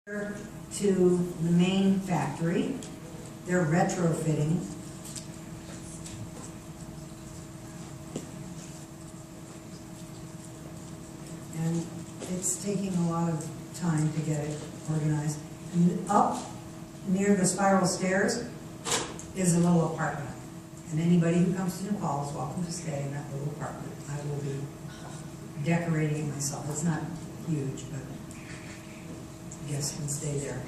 to the main factory. They're retrofitting. And it's taking a lot of time to get it organized. And up near the spiral stairs is a little apartment. And anybody who comes to Nepal is welcome to stay in that little apartment. I will be decorating it myself. It's not huge, but guests can stay there.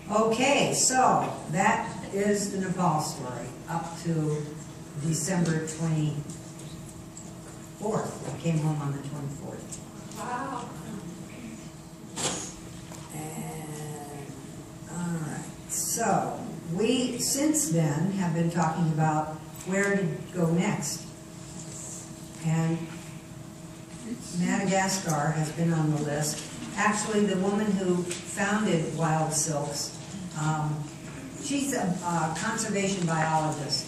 Okay, so that is the Nepal story up to December 24th. I came home on the 24th. Wow. And, all right, so we, since then, have been talking about where to go next. And Madagascar has been on the list. Actually, the woman who founded Wild Silks, she's a conservation biologist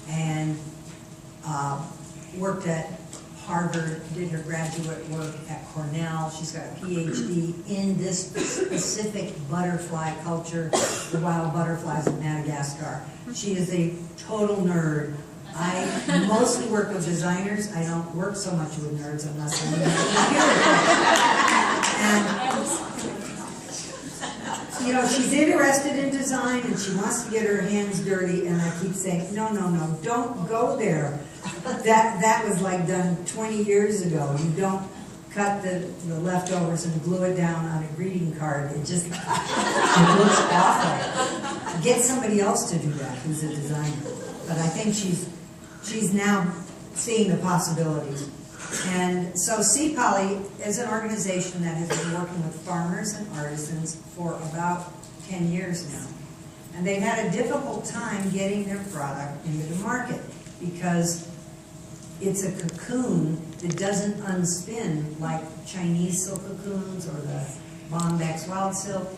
and worked at Harvard, did her graduate work at Cornell. She's got a PhD in this specific butterfly culture, the wild butterflies of Madagascar. She is a total nerd. I mostly work with designers. I don't work so much with nerds unless I'm in the computer. And, you know, she's interested in design and she wants to get her hands dirty, and I keep saying, no, no, no, don't go there. That was like done 20 years ago. You don't cut the leftovers and glue it down on a greeting card. It just, it looks awful. Get somebody else to do that who's a designer. But I think she's now seeing the possibilities. And so CPOLY is an organization that has been working with farmers and artisans for about 10 years now. And they've had a difficult time getting their product into the market because it's a cocoon that doesn't unspin like Chinese silk cocoons or the Bombex wild silk.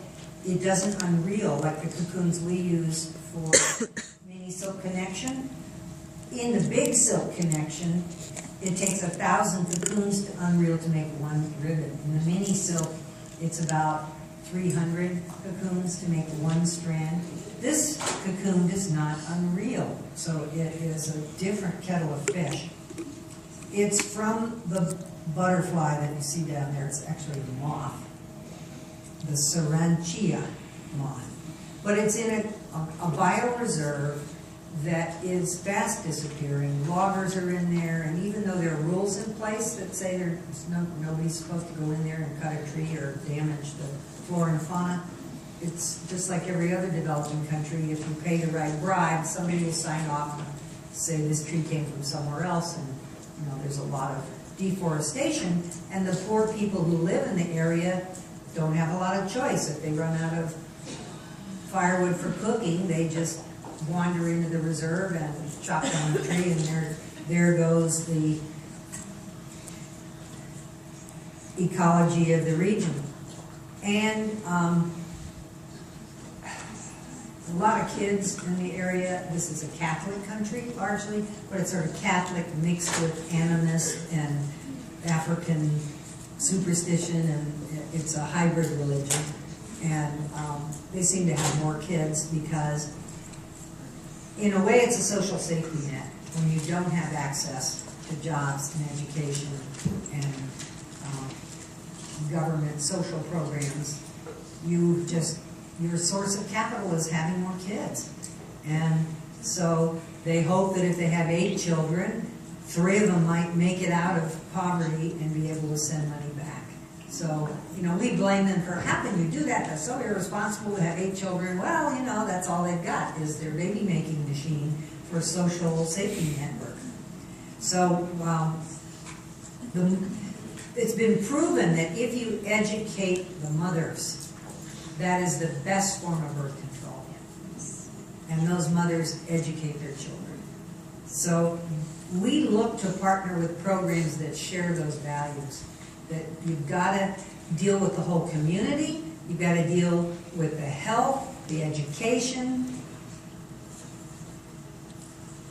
It doesn't unreel like the cocoons we use for mini silk connection. In the big silk connection, it takes 1,000 cocoons to unreel to make one ribbon. In the mini silk, it's about 300 cocoons to make one strand. This cocoon does not unreel, so it is a different kettle of fish. It's from the butterfly that you see down there. It's actually a moth, the Sarantia moth. But it's in a bioreserve that is fast disappearing. Loggers are in there, and even though there are rules in place that say nobody's supposed to go in there and cut a tree or damage the flora and fauna, it's just like every other developing country. If you pay the right bribe, somebody will sign off and say this tree came from somewhere else, and you know there's a lot of deforestation, and the poor people who live in the area don't have a lot of choice. If they run out of firewood for cooking, they just wander into the reserve and chop down the tree, and there goes the ecology of the region. And a lot of kids in the area. This is a Catholic country largely, but it's sort of Catholic mixed with animist and African superstition, and it's a hybrid religion. And they seem to have more kids because in a way, it's a social safety net when you don't have access to jobs and education and government social programs. Your source of capital is having more kids. And so they hope that if they have 8 children, 3 of them might make it out of poverty and be able to send money back. So, you know, we blame them for, how can you do that? That's so irresponsible to have 8 children. Well, you know, that's all they've got is their baby-making machine for social safety network. So, it's been proven that if you educate the mothers, that is the best form of birth control. And those mothers educate their children. So we look to partner with programs that share those values. That you've got to deal with the whole community, you've got to deal with the health, the education,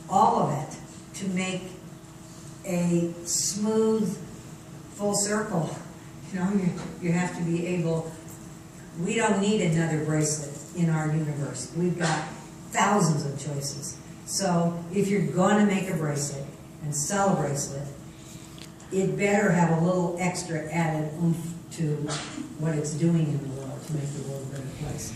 all of it to make a smooth, full circle You know, you have to be able, we don't need another bracelet in our universe. We've got thousands of choices. So if you're going to make a bracelet and sell a bracelet, it better have a little extra added oomph to what it's doing in the world to make the world a better place.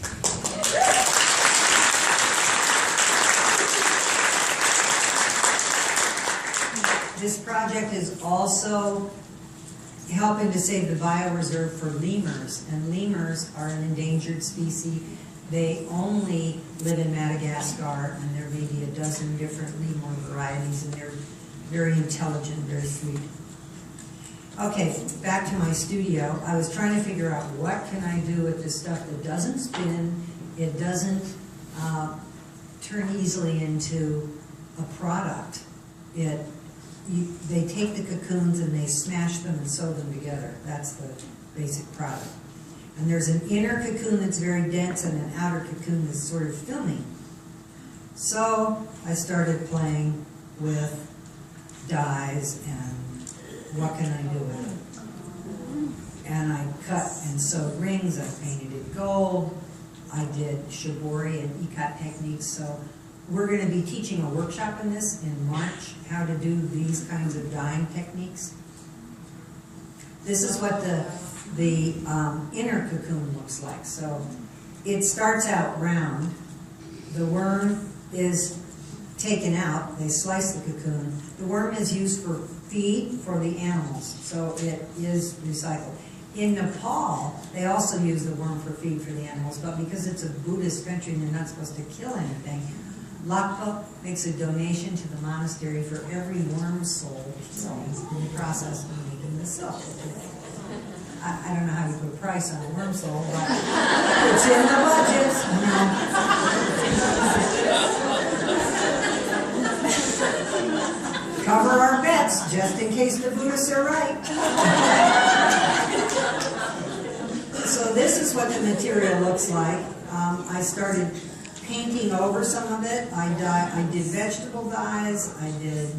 This project is also helping to save the bioreserve for lemurs, and lemurs are an endangered species. They only live in Madagascar, and there may be a dozen different lemur varieties, and they're very intelligent, very sweet. Okay, back to my studio. I was trying to figure out what can I do with this stuff that doesn't spin, it doesn't turn easily into a product. They take the cocoons and they smash them and sew them together. That's the basic product. And there's an inner cocoon that's very dense and an outer cocoon that's sort of filmy. So I started playing with dyes and what can I do with it? And I cut and sewed rings, I painted it gold, I did shibori and ikat techniques. So we're going to be teaching a workshop in this in March, how to do these kinds of dyeing techniques. This is what the inner cocoon looks like. So it starts out round. The worm is taken out. They slice the cocoon. The worm is used for feed for the animals, so it is recycled. In Nepal, they also use the worm for feed for the animals, but because it's a Buddhist country and they're not supposed to kill anything, Lakpa makes a donation to the monastery for every worm sold in the process of making the silk. I don't know how you put a price on a worm sold, but it's in the budget. Cover our bets, just in case the Buddhists are right. So this is what the material looks like. I started painting over some of it. I did vegetable dyes, I did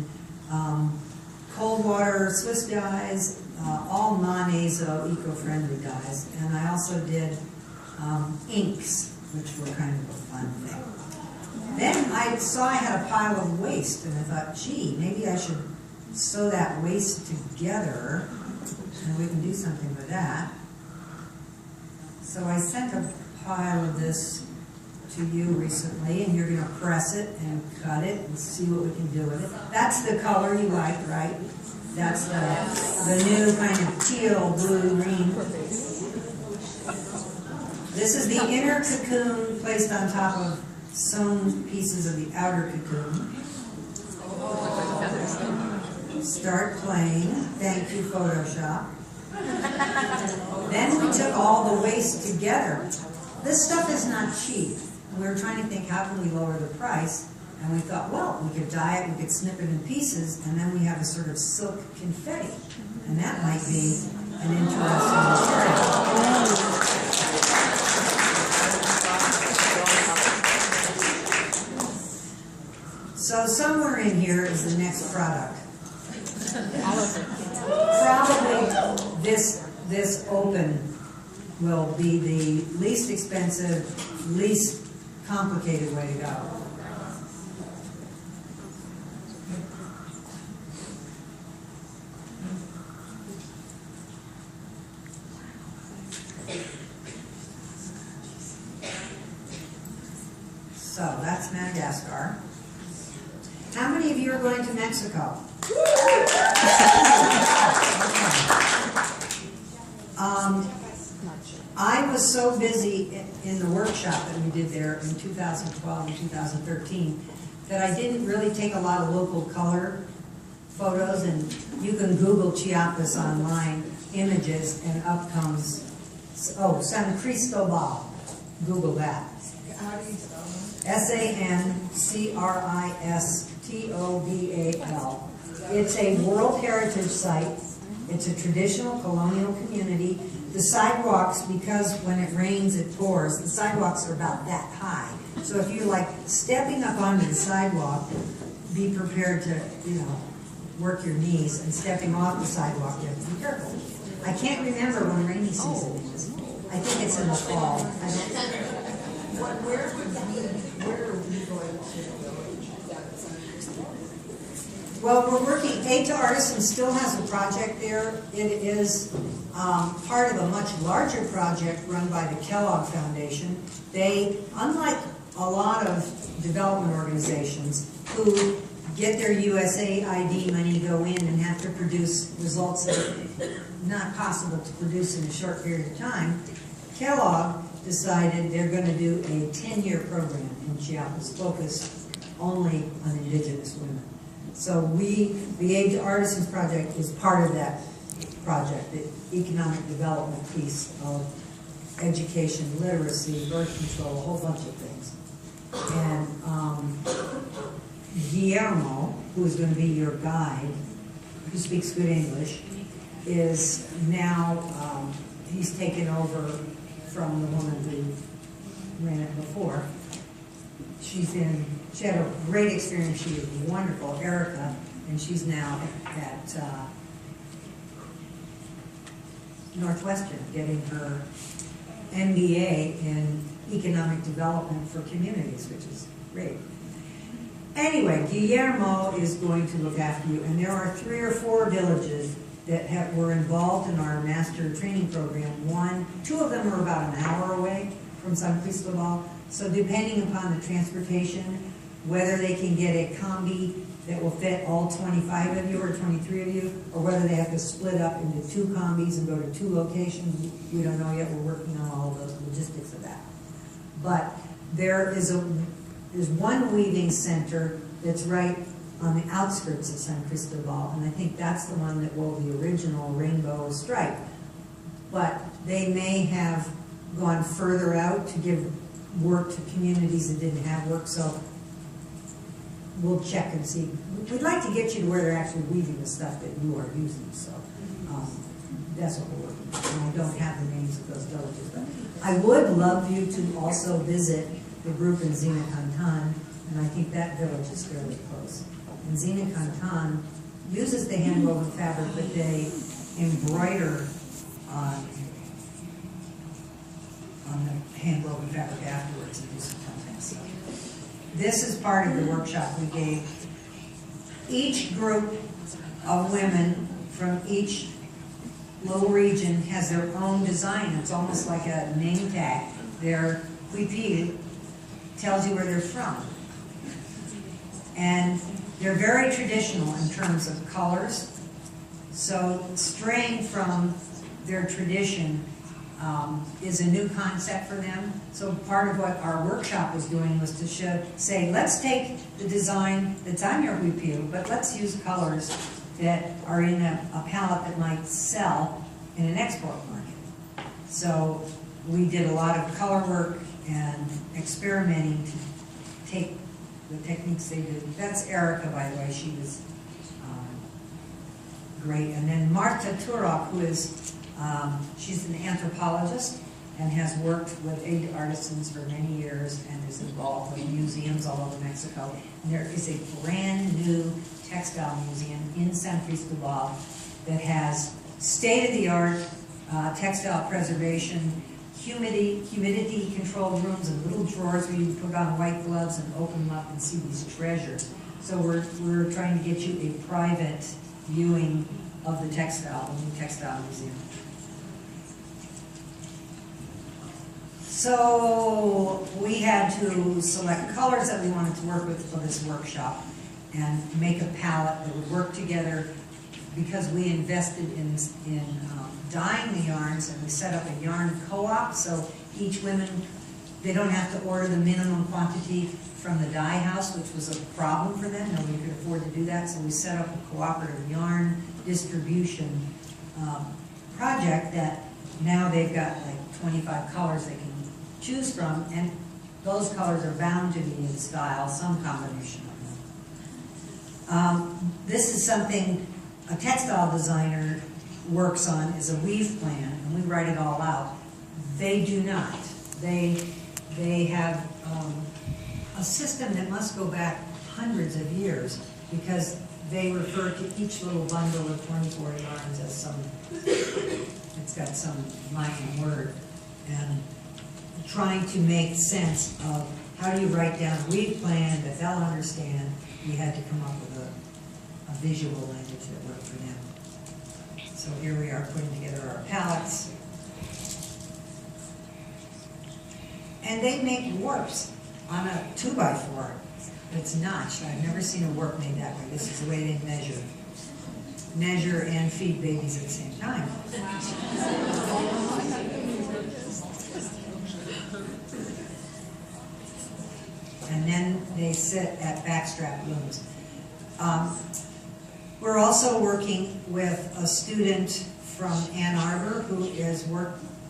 cold water Swiss dyes, all non-azo, eco-friendly dyes, and I also did inks, which were kind of a fun thing. Then I saw I had a pile of waste, and I thought, gee, maybe I should sew that waste together, and we can do something with that. So I sent a pile of this to you recently, and you're going to press it and cut it and see what we can do with it. That's the color you like, right? That's the new kind of teal, blue, green. This is the inner cocoon placed on top of sewn pieces of the outer cocoon. Start playing. Thank you, Photoshop. Then we took all the waste together. This stuff is not cheap. We were trying to think, how can we lower the price? And we thought, well, we could dye it, we could snip it in pieces, and then we have a sort of silk confetti. And that might be an interesting material. So somewhere in here is the next product. Probably this open will be the least expensive, least complicated way to go. So that's Madagascar. How many of you are going to Mexico? I was so busy in the workshop that we did there in 2012 and 2013 that I didn't really take a lot of local color photos, and you can Google Chiapas online images and up comes, oh, San Cristobal. Google that. How do you spell it? S-A-N-C-R-I-S-T-O-B-A-L. It's a World Heritage Site. It's a traditional colonial community. The sidewalks, because when it rains it pours, the sidewalks are about that high. So if you're like stepping up onto the sidewalk, be prepared to, work your knees, and stepping off the sidewalk, you have to be careful. I can't remember when rainy season is. I think it's in the fall. I don't, Where are we going to? well, we're working, Aid to Artisans still has a project there. It is part of a much larger project run by the Kellogg Foundation. They, unlike a lot of development organizations who get their USAID money, go in and have to produce results that are not possible to produce in a short period of time, Kellogg decided they're going to do a 10-year program in Chiapas focused only on indigenous women. So the Aid to Artisans project is part of that project, the economic development piece of education, literacy, birth control, a whole bunch of things. And Guillermo, who is going to be your guide, who speaks good English, is now, he's taken over from the woman who ran it before. She had a great experience. She was wonderful, Erica, and she's now at Northwestern getting her MBA in economic development for communities, which is great. Anyway, Guillermo is going to look after you, and there are 3 or 4 villages that were involved in our master training program. 2 of them are about an hour away from San Cristobal. So depending upon the transportation, whether they can get a combi that will fit all 25 of you or 23 of you, or whether they have to split up into 2 combis and go to 2 locations, we don't know yet. We're working on all of those logistics of that. But there's one weaving center that's right on the outskirts of San Cristobal, and I think that's the one that wove the original rainbow stripe. But they may have gone further out to give work to communities that didn't have work, so we'll check and see. We'd like to get you to where they're actually weaving the stuff that you are using, so that's what we're working on. And I don't have the names of those villages, but I would love you to also visit the group in Zina Cantan, and I think that village is fairly close. And Zina Cantan uses the hand-woven fabric, but they embroider on the hand-woven fabric afterwards and do some content stuff. This is part of the workshop we gave. Each group of women from each little region has their own design. It's almost like a name tag. Their huipil tells you where they're from. And they're very traditional in terms of colors. So straying from their tradition is a new concept for them. So part of what our workshop was doing was to say, let's take the design that's on your huipil, but let's use colors that are in a palette that might sell in an export market. So we did a lot of color work and experimenting to take the techniques they did. That's Erica, by the way. She was great. And then Marta Turok, who is, she's an anthropologist and has worked with Aid to Artisans for many years and is involved with museums all over Mexico. And there is a brand new textile museum in San Cristobal that has state-of-the-art textile preservation, humidity controlled rooms and little drawers where you put on white gloves and open them up and see these treasures. So we're trying to get you a private viewing of the textile, the new textile museum. So we had to select colors that we wanted to work with for this workshop and make a palette that would work together, because we invested in dyeing the yarns, and we set up a yarn co-op, so each woman, they don't have to order the minimum quantity from the dye house, which was a problem for them. Nobody could afford to do that, so we set up a cooperative yarn distribution project that now they've got like 25 colors they can choose from, and those colors are bound to be in style, some combination of them. This is something a textile designer works on, is a weave plan, and we write it all out. They do not. They have a system that must go back hundreds of years, because they refer to each little bundle of 24 yarns as some, it's got some Latin word, and trying to make sense of how do you write down a weave plan that they'll understand. We had to come up with a visual language that worked for them. So here we are putting together our pallets. And they make warps on a 2x4. It's notched. I've never seen a warp made that way. This is the way they measure and feed babies at the same time. And then they sit at backstrap looms. We're also working with a student from Ann Arbor who is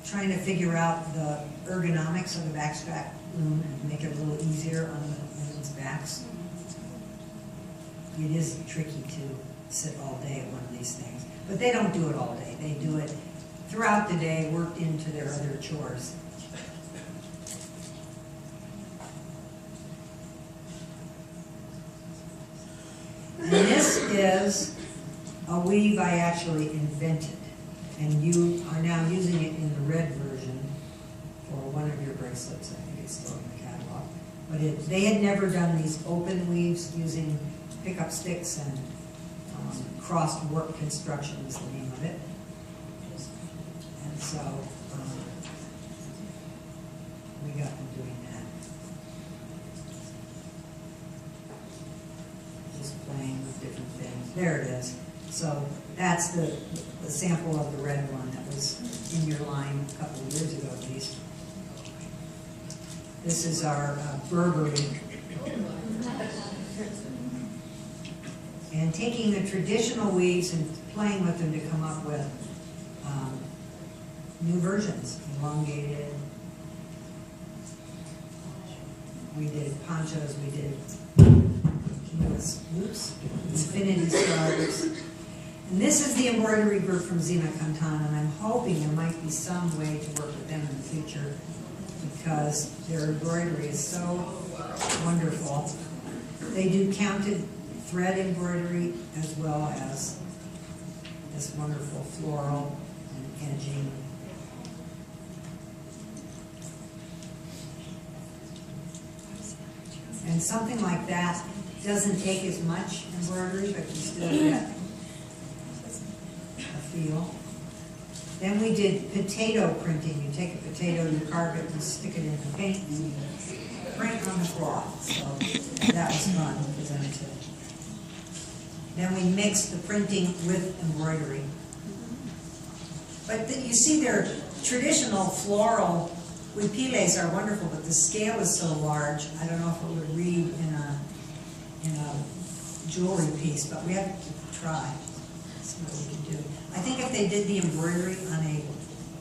trying to figure out the ergonomics of the backstrap loom and make it a little easier on the women's backs. It is tricky to sit all day at one of these things, but they don't do it all day. They do it throughout the day, worked into their other chores. And this is a weave I actually invented, and you are now using it in the red version for one of your bracelets. I think it's still in the catalog. But they had never done these open weaves using pickup sticks, and crossed work construction is the name of it. And so we got them doing that. Just playing with different things. There it is. So that's the sample of the red one that was in your line a couple of years ago at least. This is our Burberry. And taking the traditional weaves and playing with them to come up with new versions, elongated. We did ponchos, we did infinity scarves. And this is the embroidery group from Zima Canton, and I'm hoping there might be some way to work with them in the future because their embroidery is so wonderful. They do counted thread embroidery as well as this wonderful floral and edging. And something like that doesn't take as much embroidery, but you still get a feel. Then we did potato printing. You take a potato, you carve it, you stick it in the paint, and you print on the cloth. So that was fun to present it. Then we mixed the printing with embroidery. But you see their traditional floral huipiles are wonderful, but the scale is so large, I don't know if it would read in a jewelry piece, but we have to try. See what we can do. I think if they did the embroidery on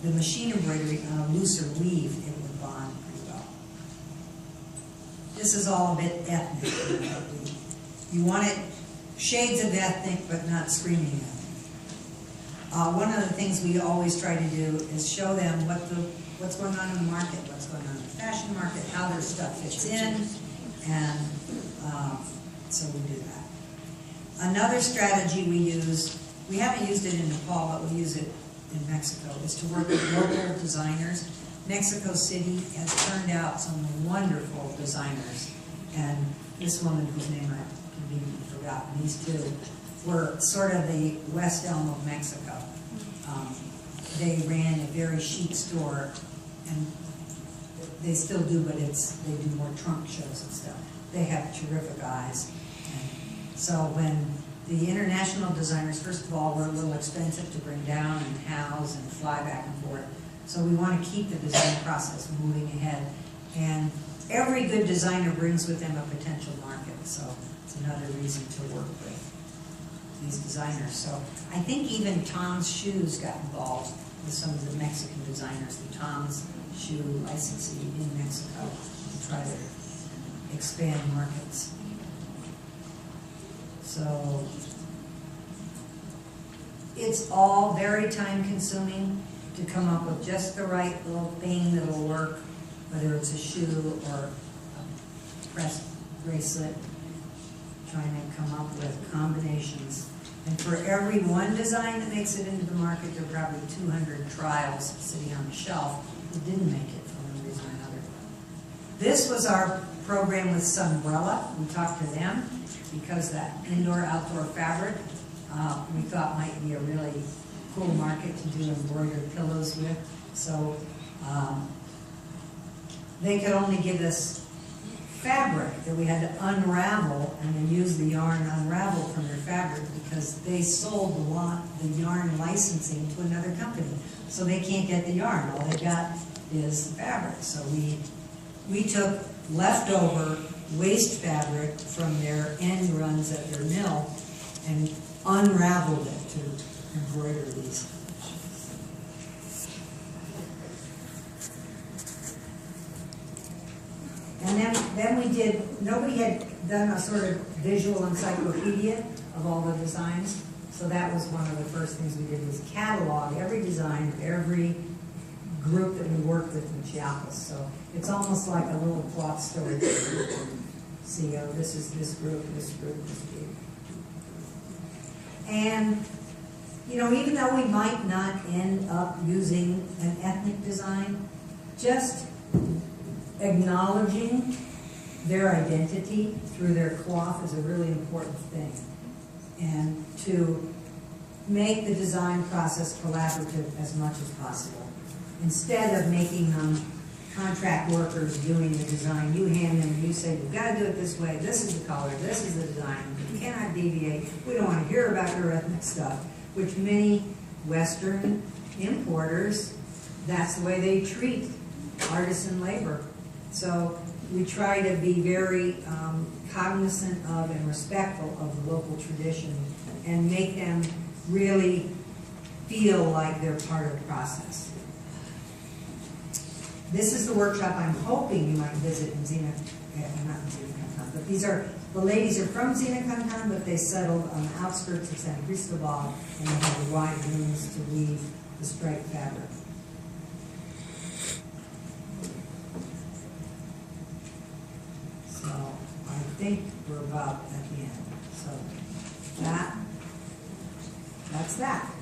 the machine embroidery on a looser weave, it would bond pretty well. This is all a bit ethnic. You want it shades of ethnic, but not screaming ethnic. One of the things we always try to do is show them what's going on in the market, what's going on in the fashion market, how their stuff fits in, and so we do that. Another strategy we use, we haven't used it in Nepal, but we use it in Mexico, is to work with local designers. Mexico City has turned out some wonderful designers, and this woman whose name I conveniently forgotten, these two were sort of the West Elm of Mexico. They ran a very chic store, and they still do, but they do more trunk shows and stuff. They have terrific eyes. And so when the international designers, first of all, were a little expensive to bring down and house and fly back and forth. So we want to keep the design process moving ahead. And every good designer brings with them a potential market. So it's another reason to work with these designers. So I think even Tom's Shoes got involved with some of the Mexican designers, the Tom's Shoe licensee in Mexico, to try to expand markets. So it's all very time consuming to come up with just the right little thing that'll work, whether it's a shoe or a pressed bracelet. trying to come up with combinations. And for every one design that makes it into the market, there are probably 200 trials sitting on the shelf that didn't make it for one reason or another. This was our program with Sunbrella. We talked to them because that indoor-outdoor fabric we thought might be a really cool market to do embroidered pillows with. So they could only give us fabric that we had to unravel and then use the yarn unraveled from their fabric because they sold the yarn licensing to another company. So they can't get the yarn. All they got is the fabric. So we took leftover waste fabric from their end runs at their mill and unraveled it to embroider these. And then we did, nobody had done a sort of visual encyclopedia of all the designs, so that was one of the first things we did was catalog every design of every group that we worked with in Chiapas. So it's almost like a little cloth story. See, oh, this is this group, this group, this group. And, you know, even though we might not end up using an ethnic design, just acknowledging their identity through their cloth is a really important thing. And to make the design process collaborative as much as possible. Instead of making them contract workers doing the design, you hand them, you say, you've got to do it this way, this is the color, this is the design, you cannot deviate, we don't want to hear about your ethnic stuff, which many Western importers, that's the way they treat artisan labor. So we try to be very cognizant of and respectful of the local tradition and make them really feel like they're part of the process. This is the workshop I'm hoping you might visit in Xena, not in Xena Canton, but the ladies are from Xena Canton, but they settled on the outskirts of San Cristobal, and they have the wide rooms to weave the striped fabric. So I think we're about at the end. So that's that.